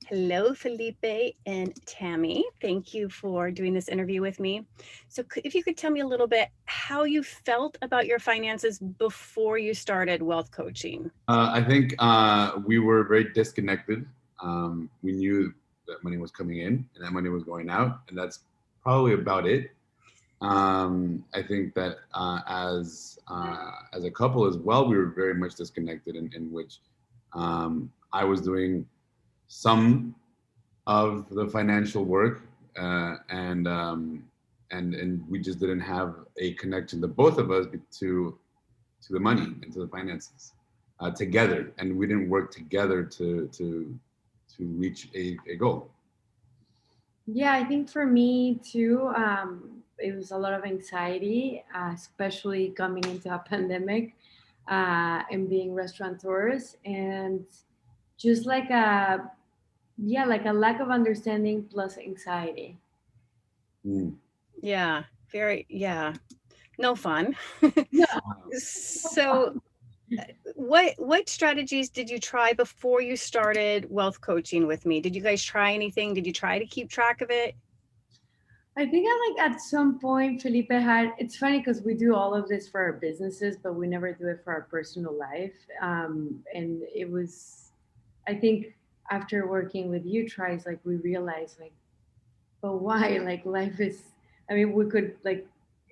Hello, Felipe and Tammy. Thank you for doing this interview with me. So, if you could tell me a little bit how you felt about your finances before you started wealth coaching. I think we were very disconnected. We knew that money was coming in and that money was going out, and that's probably about it. I think that as a couple as well, we were very much disconnected in which I was doing some of the financial work, and we just didn't have a connection, the both of us, to the money and to the finances together, and we didn't work together to reach a goal. Yeah, I think for me too, it was a lot of anxiety, especially coming into a pandemic and being restaurateurs, and just like like a lack of understanding plus anxiety. Mm. Yeah, yeah, no fun. Yeah. So, what strategies did you try before you started wealth coaching with me? Did you guys try anything? Did you try to keep track of it? I think at some point Felipe had. It's funny because we do all of this for our businesses, but we never do it for our personal life. And it was, I think, after working with you, tries like we realized like, but why? Like life is. I mean, we could like.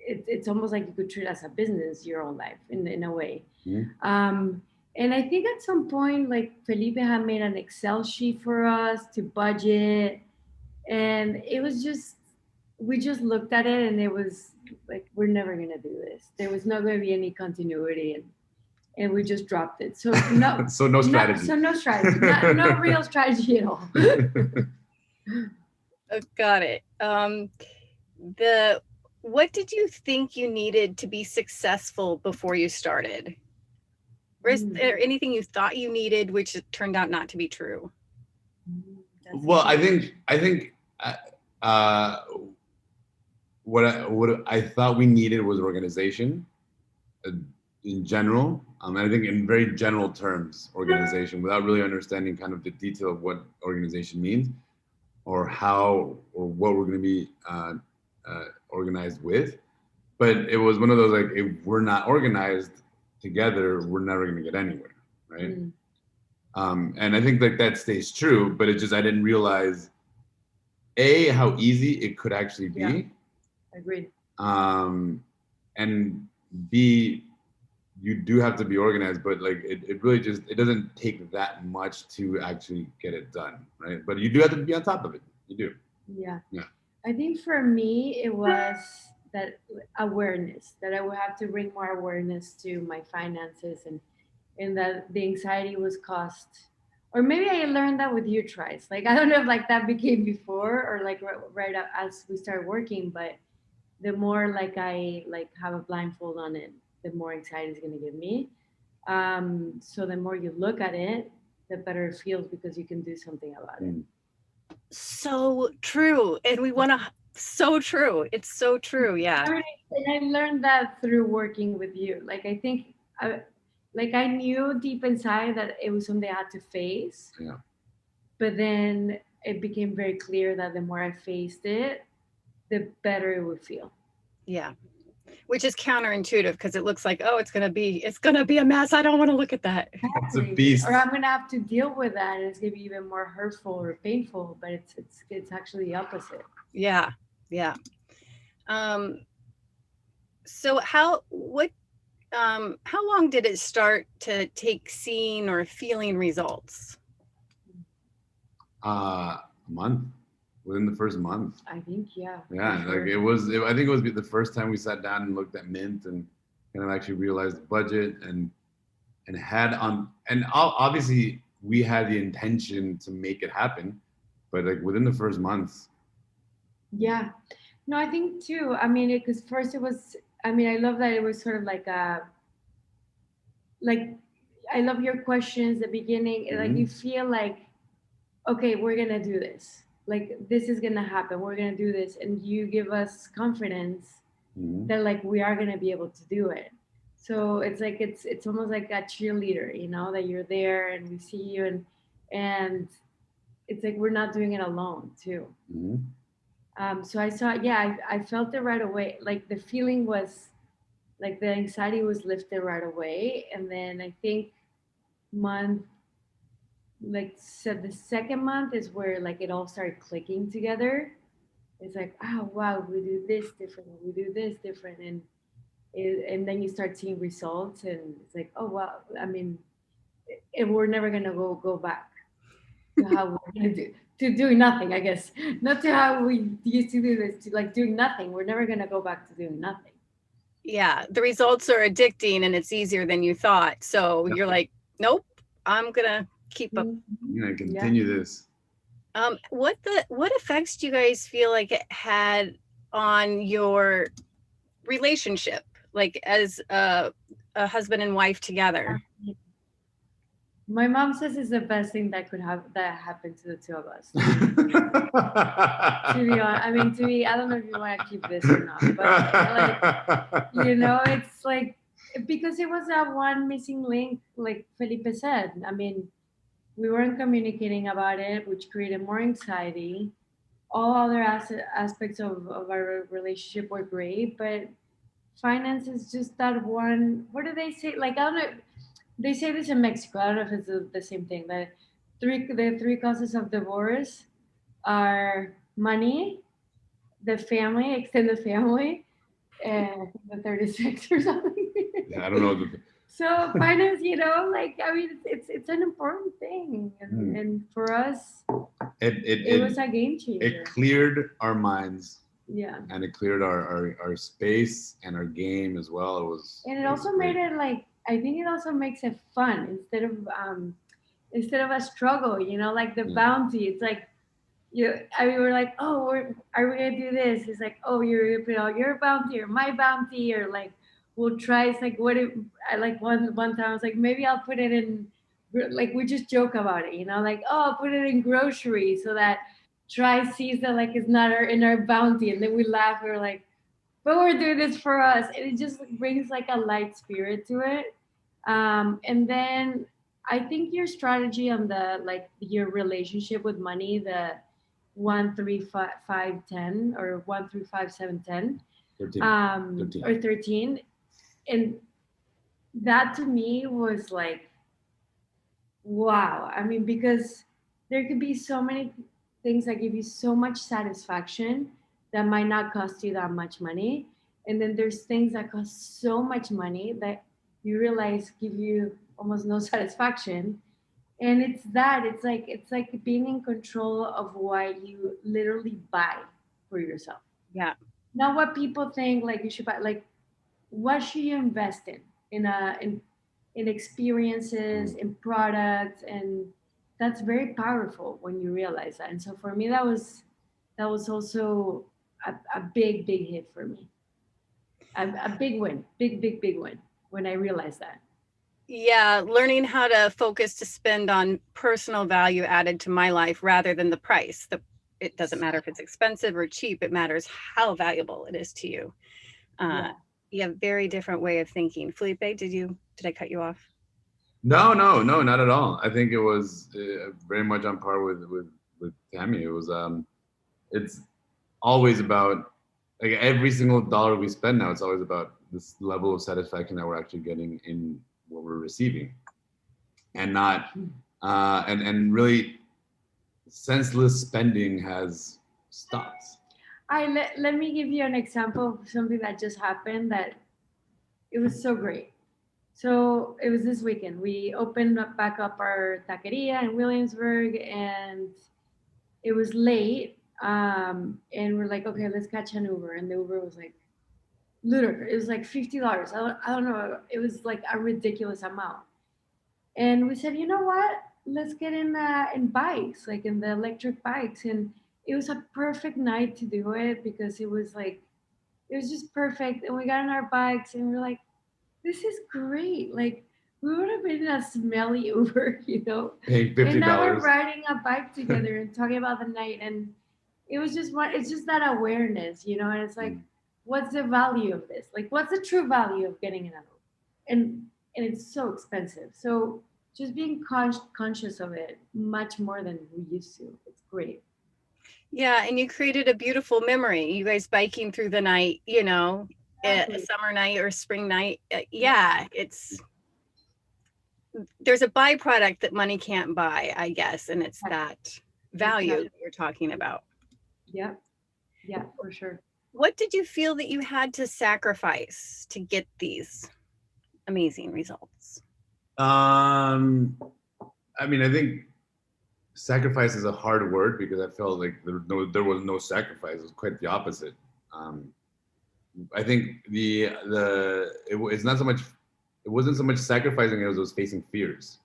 It's almost like you could treat it as a business your own life in a way. Mm. Um, and I think at some point, like Felipe had made an Excel sheet for us to budget, and it was just we just looked at it and it was like we're never gonna do this. There was not gonna be any continuity, and we just dropped it. So no, So no strategy. no strategy, no real strategy at all. Got it. The what did you think you needed to be successful before you started? Or is Mm, there anything you thought you needed which turned out not to be true? that's a Well, good I think uh, what I thought we needed was organization uh, in general. And I think in very general terms, organization, without really understanding kind of the detail of what organization means, or how or what we're going to be organized with. But it was one of those like, if we're not organized together, we're never going to get anywhere, right? Mm, And I think like that stays true, but it just I didn't realize a how easy it could actually yeah, be, agreed. um, and b you do have to be organized, but like it really just it doesn't take that much to actually get it done, right? But you do have to be on top of it. You do. Yeah. Yeah. I think for me, it was that awareness that I would have to bring more awareness to my finances, and that the anxiety was caused, or maybe I learned that with you tries. Like, I don't know if like that became before or like right as we started working, but the more like I like have a blindfold on it, the more anxiety is going to give me. So the more you look at it, the better it feels because you can do something about it. Mm. So true. And we want to, so true. It's so true. Yeah. I mean, and I learned that through working with you. Like I think, like I knew deep inside that it was something I had to face, Yeah. but then it became very clear that the more I faced it, the better it would feel. Yeah. Which is counterintuitive because it looks like, oh, it's going to be a mess. I don't want to look at that. It's a Exactly. beast. Or I'm gonna have to deal with that, and it's gonna be even more hurtful or painful. But it's actually the opposite. Yeah. Yeah. Um, so how long did it start to take seeing or feeling results? A month, within the first month. I think, yeah. Yeah, For like sure. I think it was the first time we sat down and looked at Mint and kind of actually realized the budget and had on and obviously we had the intention to make it happen, but like within the first month. Yeah. No, I think too. I mean, because first it was. I mean, I love that it was sort of like a like. I love your questions. The beginning, like you Mhm. feel like, okay, we're gonna do this. Like this is gonna happen. We're gonna do this, and you give us confidence Mhm. that like we are gonna be able to do it. So it's like it's almost like a cheerleader, that you're there and we see you, and it's like we're not doing it alone too. Mhm. So I saw, yeah, I felt it right away. Like the feeling was like the anxiety was lifted right away. And then I think month, like so the second month is where like it all started clicking together. It's like, oh wow, we do this different, we do this different, and then you start seeing results, and it's like, oh wow. I mean, and we're never gonna go back to how we're gonna do to doing nothing. I guess not to how we used to do this, to like doing nothing. We're never gonna go back to doing nothing. Yeah, the results are addicting and it's easier than you thought. So you're like, nope, I'm gonna keep up. I'm gonna Yeah. continue this. What effects do you guys feel like it had on your relationship, like as a husband and wife together? My mom says it's the best thing that could have that happened to the two of us. To be honest, I mean, to be, I don't know if you want to keep this or not, but like, you know, it's like because it was that one missing link, like Felipe said. I mean, we weren't communicating about it, which created more anxiety. All other aspects of our relationship were great, but finance is just that one. What do they say? Like, I don't know. They say this in Mexico. I don't know if it's the same thing. That the three causes of divorce are money, the family, extended family, and the 36 or something. Yeah, I don't know. So finance, you know, like I mean, it's an important thing, and for us, it was a game changer. It cleared our minds. Yeah, And it cleared our space and our game as well. and it also made it like I think it also makes it fun instead of a struggle. You know, like the bounty. It's like you. I mean, we're like, oh, are we gonna do this? It's like, oh, you're gonna put out your bounty or my bounty, or like we'll try. It's like what if I like one time I was like maybe I'll put it in like we just joke about it, you know, like oh I'll put it in groceries so that Try sees that like it's not in our bounty, and then we laugh. We're like, but we're doing this for us, and it just brings like a light spirit to it. And then I think your strategy on the like your relationship with money, the 1 3 5 5 10 or 1 3 5 7 10 13. or 13, and that to me was like wow. I mean, because there could be so many things that give you so much satisfaction that might not cost you that much money. And then there's things that cost so much money that you realize give you almost no satisfaction. And it's like being in control of what you literally buy for yourself. Yeah. Not what people think like you should buy, like what should you invest in a in experiences, in products, and that's very powerful when you realize that. And so for me that was also a big hit for me, a big win, big win when I realized that. Yeah, learning how to focus to spend on personal value added to my life rather than the price. It doesn't matter if it's expensive or cheap, it matters how valuable it is to you. Yeah, very different way of thinking. Felipe, did I cut you off? No, not at all. I think it was very much on par with Tammy. It was it's always about like every single dollar we spend now. It's always about this level of satisfaction that we're actually getting in what we're receiving, and not and really senseless spending has stopped. Let me give you an example of something that just happened that it was so great. So it was this weekend. We opened back up our taqueria in Williamsburg, and it was late. And we're like, okay, let's catch an Uber. And the Uber was like ludicrous. It was like $50. I don't know. It was like a ridiculous amount. And we said, you know what? Let's get in bikes, like in the electric bikes. And it was a perfect night to do it because it was like it was just perfect. And we got on our bikes and we're like, this is great. Like we would have been in a smelly Uber, you know. Paying And now we're $50. riding a bike together and talking about the night. And it was just one. It's just that awareness, you know. And it's like, what's the value of this? Like, what's the true value of getting an Uber? And it's so expensive. So just being conscious of it much more than we used to. It's great. Yeah, and you created a beautiful memory. You guys biking through the night, a Exactly. summer night or spring night. Yeah, there's a byproduct that money can't buy, I guess, and it's that value Exactly. that you're talking about. Yeah. Yeah, for sure. What did you feel that you had to sacrifice to get these amazing results? I mean, I think sacrifice is a hard word because I felt like there was no sacrifice. It was quite the opposite. Um, I think it's not so much, it wasn't so much sacrificing as it was facing fears,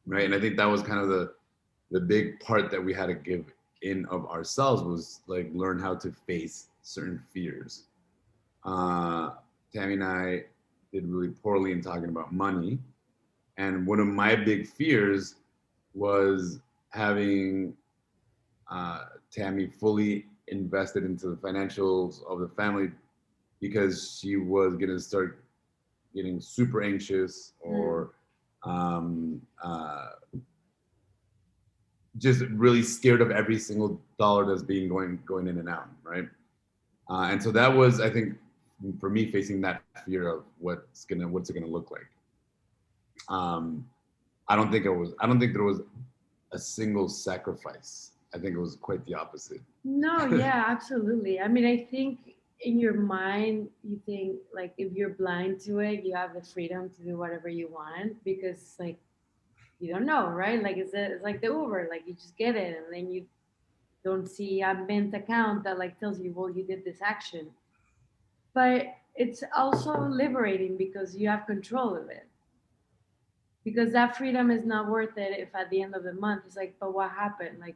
right? And I think that was kind of the big part that we had to give in of ourselves, was like learn how to face certain fears. Tammy and I did really poorly in talking about money, and one of my big fears was having Tammy fully invested into the financials of the family, because she was going to start getting super anxious, or um, uh, just really scared of every single dollar that's being going in and out, right? And so that was, I think, for me, facing that fear of what's it gonna look like. Um, I don't think there was a single sacrifice. I think it was quite the opposite. No, yeah, absolutely. I mean, I think in your mind, you think like if you're blind to it, you have the freedom to do whatever you want because like you don't know, right? Like it's like the Uber, like you just get it and then you don't see a mint account that like tells you, well, you did this action. But it's also liberating because you have control of it. Because that freedom is not worth it if at the end of the month it's like, but what happened? Like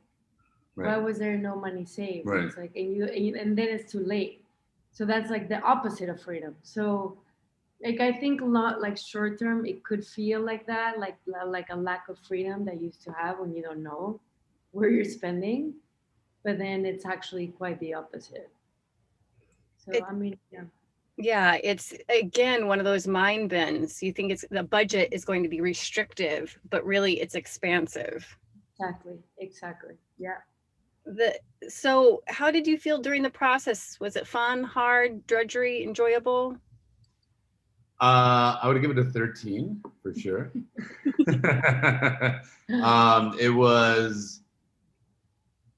why Right. was there no money saved? Right. It's like and then it's too late. So that's like the opposite of freedom. So like I think a lot like short term it could feel like that, like a lack of freedom that you used to have when you don't know where you're spending, but then it's actually quite the opposite. So It, I mean, yeah, yeah, it's again one of those mind bends. You think it's the budget is going to be restrictive, but really it's expansive. exactly, yeah. So how did you feel during the process? Was it fun, hard, drudgery, enjoyable? I would give it a 13 for sure. It was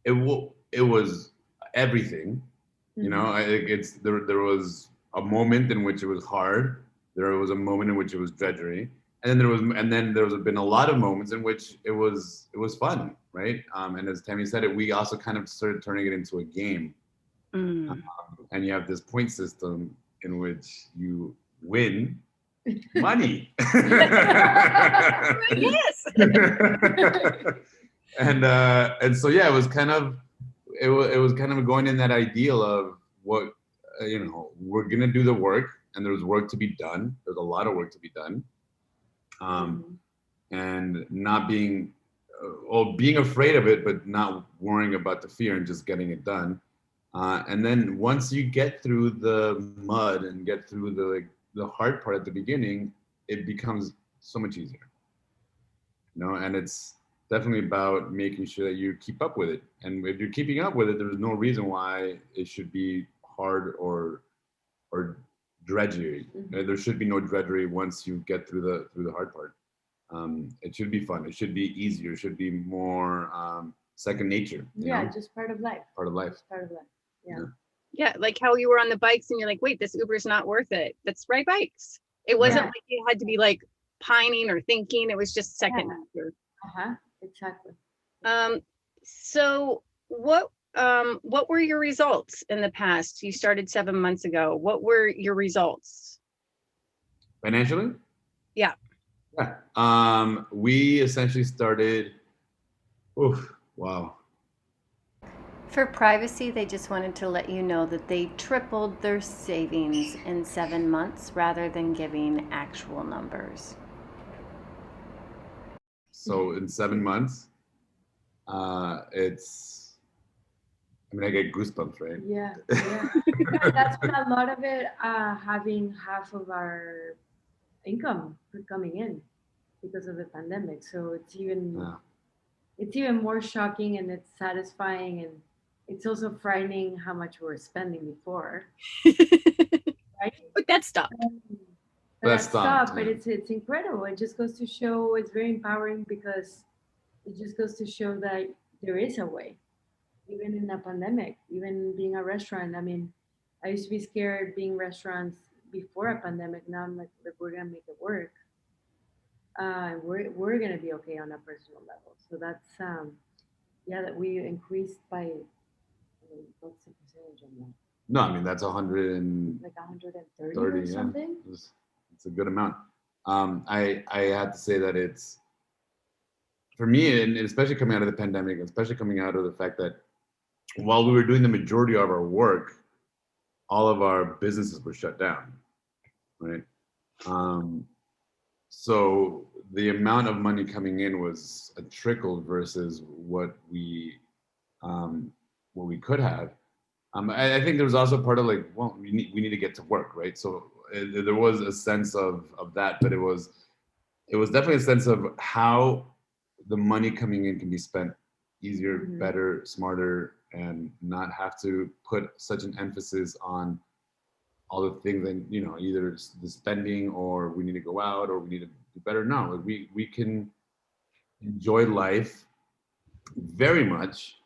it was everything. You know, it's there was a moment in which it was hard. There was a moment in which it was drudgery, and then there was been a lot of moments in which it was fun, right? And as Tammy said it, we also kind of started turning it into a game. Mm. And you have this point system in which you win money. Yes. And so yeah, it was kind of going in that ideal of what we're gonna do the work, and there's work to be done. There's a lot of work to be done, and not being or being afraid of it, but not worrying about the fear and just getting it done. And then once you get through the mud and get through the hard part at the beginning, it becomes so much easier. And it's definitely about making sure that you keep up with it. And if you're keeping up with it, there's no reason why it should be hard or drudgery. There should be no drudgery once you get through the hard part. It should be fun. It should be easier. It should be more second nature. Yeah, just part of life. Part of life. Part of life. Yeah. Yeah, like how you were on the bikes and you're like, wait, this Uber is not worth it. That's right, bikes. It wasn't like you had to be like pining or thinking. It was just second nature. Exactly. So what were your results in the past? You started 7 months ago. What were your results? Financially? Yeah. Yeah. We essentially started. Wow. For privacy, they just wanted to let you know that they tripled their savings in 7 months rather than giving actual numbers. So in 7 months, I get goosebumps, right? Yeah. That's been a lot of it, having half of our income coming in. because of the pandemic. So Yeah. it's even more shocking, and it's satisfying, and it's also frightening how much we were spending before, right? But that stopped. But That that stopped. stopped. But Yeah. it's incredible. It just goes to show, it's very empowering, because it just goes to show that there is a way, even in a pandemic, even being a restaurant. I mean, I used to be scared being restaurants before a pandemic. Now I'm like, we're gonna make it work. We're gonna be okay on a personal level. So that's yeah, that we increased by, what's the percentage on that? No, I mean that's 130. Like 130 or Yeah, something. it's a good amount. I had to say that it's for me, and especially coming out of the pandemic, especially coming out of the fact that while we were doing the majority of our work, all of our businesses were shut down, right? Um, so the amount of money coming in was a trickle versus um, what we could have. I think there was also part of like, well, we need to get to work, right? So there was a sense of that, but it was definitely a sense of how the money coming in can be spent easier, Mhm. better, smarter, and not have to put such an emphasis on all the things that either the spending or we need to go out or we need to do better. No, like we can enjoy life very much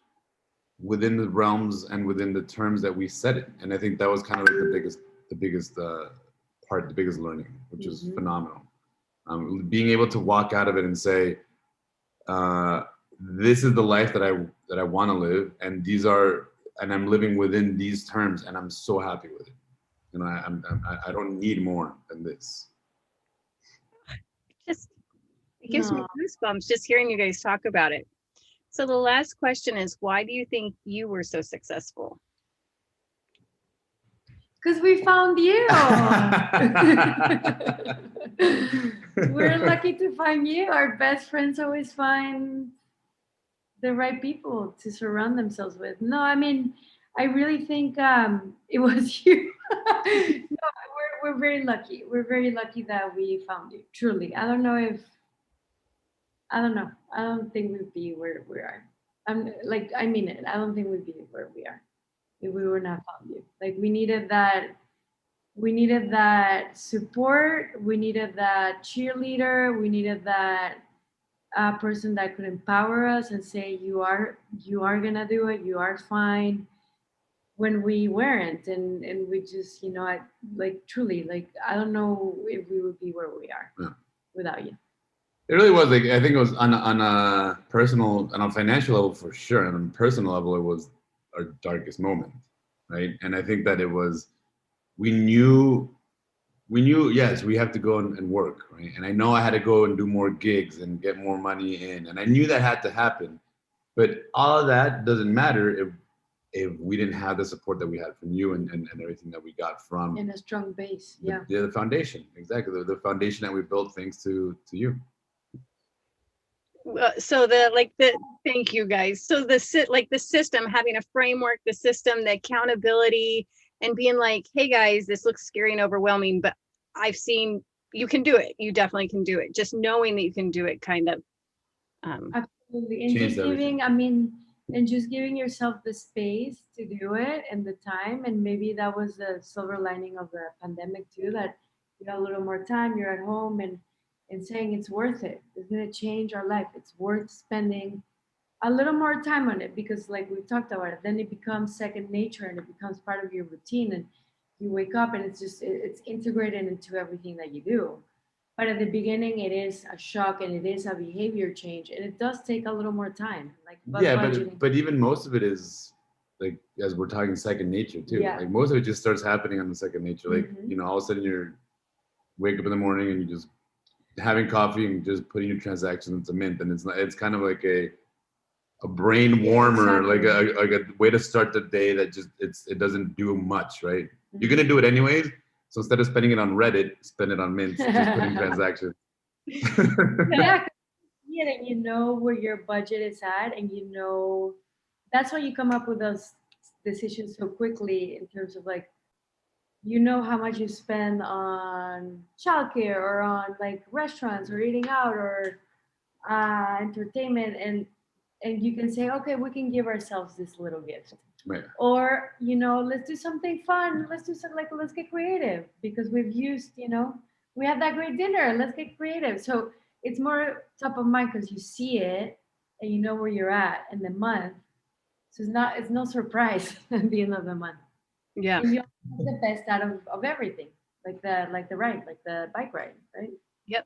within the realms and within the terms that we set it. And I think that was kind of like the biggest part, the biggest learning, which is Mhm. phenomenal. Being able to walk out of it and say, this is the life that I want to live, and I'm living within these terms, and I'm so happy with it. I don't need more than this. Just it gives me No, goosebumps just hearing you guys talk about it. So the last question is, why do you think you were so successful? because we found you. We're lucky to find you. Our best friends always find the right people to surround themselves with. No, I mean, I really think it was you. No, we're very lucky. We're very lucky that we found you. Truly, I don't know if I don't know. I don't think we'd be where we are. I'm like, I mean it. I don't think we'd be where we are if we were not found you. Like we needed that. We needed that support. We needed that cheerleader. We needed that person that could empower us and say, you are gonna do it. You are fine." When we weren't, and we just, I like truly, like I don't know if we would be where we are Yeah. without you. It really was like I think it was on a personal and on a financial level for sure, and on a personal level it was our darkest moment, right? And I think that it was we knew yes we have to go and work, right? And I know I had to go and do more gigs and get more money in, and I knew that had to happen. But all of that doesn't matter if we didn't have the support that we had from you and everything that we got from In a strong base, yeah. the foundation, exactly the foundation that we built thanks to you. So thank you guys. So the system, having a framework, the system, the accountability, and being like, hey guys, this looks scary and overwhelming, but I've seen you can do it. You definitely can do it. Just knowing that you can do it kind of Absolutely. And Changed just everything. giving, I mean, and just giving yourself the space to do it and the time. And maybe that was the silver lining of the pandemic too, that you got a little more time, you're at home, and saying it's worth it. It's gonna change our life. It's worth spending a little more time on it, because like we talked about it, then it becomes second nature and it becomes part of your routine, and you wake up and it's integrated into everything that you do. But at the beginning it is a shock and it is a behavior change, and it does take a little more time, like Yeah, budgeting. but even most of it is like as we're talking second nature too. Yeah. Like most of it just starts happening on the second nature. Like Mhm. all of a sudden you're wake up in the morning and you just having coffee and just putting your transactions into Mint, and it's kind of like a brain Yeah, warmer, exactly. like a way to start the day that just it doesn't do much, right? You're Mhm. gonna do it anyways. So instead of spending it on Reddit, spend it on Mint, just putting transactions. Yeah, yeah, and you know where your budget is at, and you know that's why you come up with those decisions so quickly in terms of like you know how much you spend on childcare or on like restaurants or eating out or entertainment, and you can say, okay, we can give ourselves this little gift. Right. Or, you know, let's do something fun. Let's do something like, let's get creative because we've used, you know, we had that great dinner. Let's get creative. So it's more top of mind because you see it and you know where you're at in the month. So it's no surprise at the end of the month. Yeah. And you get the best out of everything, like the ride, like the bike ride, right? Yep.